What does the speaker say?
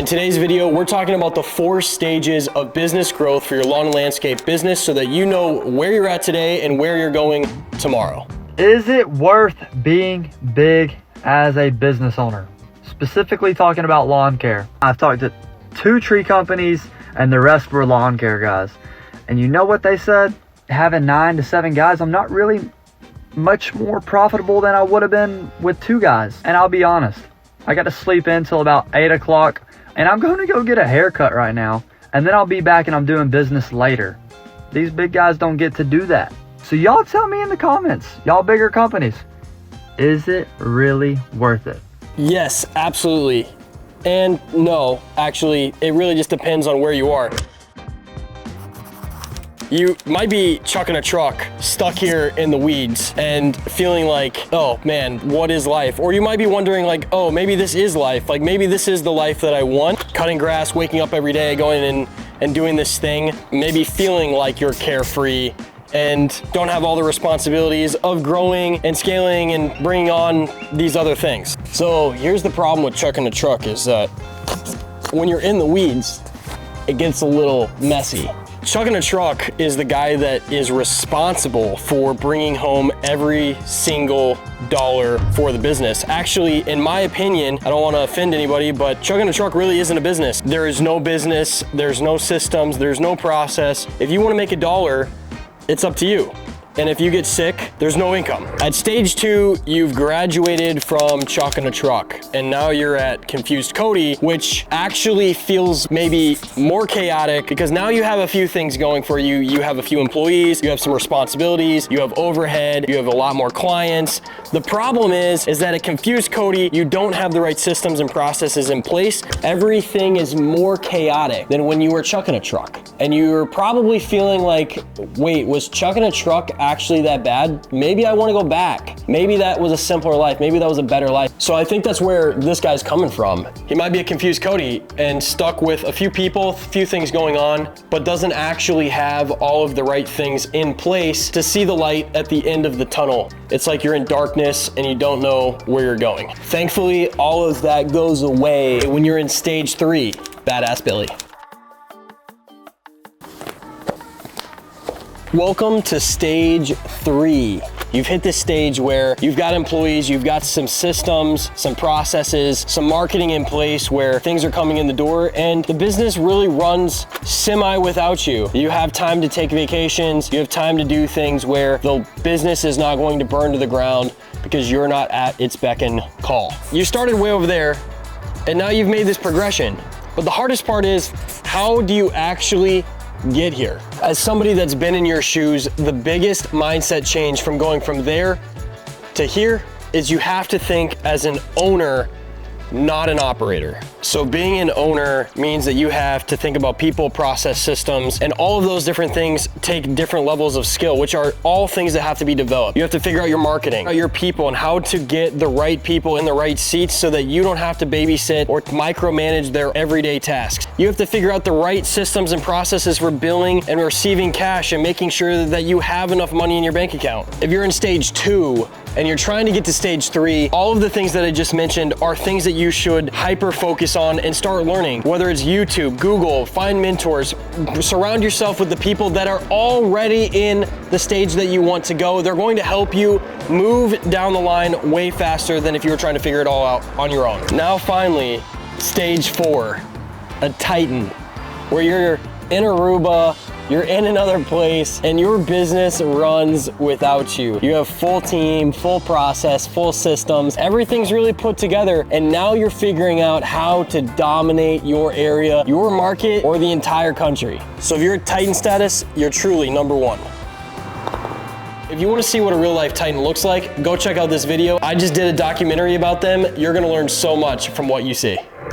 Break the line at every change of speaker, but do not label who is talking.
In today's video, we're talking about the 4 stages of business growth for your lawn and landscape business so that you know where you're at today and where you're going tomorrow.
Is it worth being big as a business owner? Specifically talking about lawn care. I've talked to 2 tree companies and the rest were lawn care guys. And you know what they said? Having 9 to 7 guys, I'm not really much more profitable than I would have been with 2 guys. And I'll be honest, I got to sleep in till about 8 o'clock and I'm going to go get a haircut right now. And then I'll be back and I'm doing business later. These big guys don't get to do that. So y'all tell me in the comments, y'all bigger companies, is it really worth it?
Yes, absolutely. And no, actually, it really just depends on where you are. You might be chucking a truck stuck here in the weeds and feeling like, oh man, what is life? Or you might be wondering like, oh, maybe this is life. Like maybe this is the life that I want. Cutting grass, waking up every day, going in and doing this thing, maybe feeling like you're carefree and don't have all the responsibilities of growing and scaling and bringing on these other things. So here's the problem with chucking a truck is that when you're in the weeds, it gets a little messy. Chucking a truck is the guy that is responsible for bringing home every single dollar for the business. Actually, in my opinion, I don't want to offend anybody, but chucking a truck really isn't a business. There is no business, there's no systems, there's no process. If you want to make a dollar, it's up to you. And if you get sick, there's no income. At stage 2, you've graduated from chucking a truck and now you're at confused Cody, which actually feels maybe more chaotic because now you have a few things going for you. You have a few employees, you have some responsibilities, you have overhead, you have a lot more clients. The problem is that at confused Cody, you don't have the right systems and processes in place. Everything is more chaotic than when you were chucking a truck. And you're probably feeling like, wait, was chucking a truck actually that bad? Maybe I want to go back. Maybe that was a simpler life. Maybe that was a better life. So I think that's where this guy's coming from. He might be a confused Cody and stuck with a few people, a few things going on, but doesn't actually have all of the right things in place to see the light at the end of the tunnel. It's like you're in darkness and you don't know where you're going. Thankfully, all of that goes away when you're in stage 3, Badass Billy. Welcome to stage 3. You've hit this stage where you've got employees, you've got some systems, some processes, some marketing in place where things are coming in the door and the business really runs semi without you. You have time to take vacations, you have time to do things where the business is not going to burn to the ground because you're not at its beck and call. You started way over there and now you've made this progression. But the hardest part is, how do you actually get here? As somebody that's been in your shoes, the biggest mindset change from going from there to here is you have to think as an owner, not an operator. So being an owner means that you have to think about people, process, systems, and all of those different things take different levels of skill, which are all things that have to be developed. You have to figure out your marketing, your people, and how to get the right people in the right seats so that you don't have to babysit or micromanage their everyday tasks. You have to figure out the right systems and processes for billing and receiving cash and making sure that you have enough money in your bank account. If you're in stage 2, and you're trying to get to stage 3, all of the things that I just mentioned are things that you should hyper focus on and start learning. Whether it's YouTube, Google, find mentors, surround yourself with the people that are already in the stage that you want to go. They're going to help you move down the line way faster than if you were trying to figure it all out on your own. Now finally, stage 4, a Titan, where you're in Aruba, you're in another place, and your business runs without you. You have full team, full process, full systems. Everything's really put together, and now you're figuring out how to dominate your area, your market, or the entire country. So if you're at Titan status, you're truly number 1. If you want to see what a real life Titan looks like, go check out this video. I just did a documentary about them. You're gonna learn so much from what you see.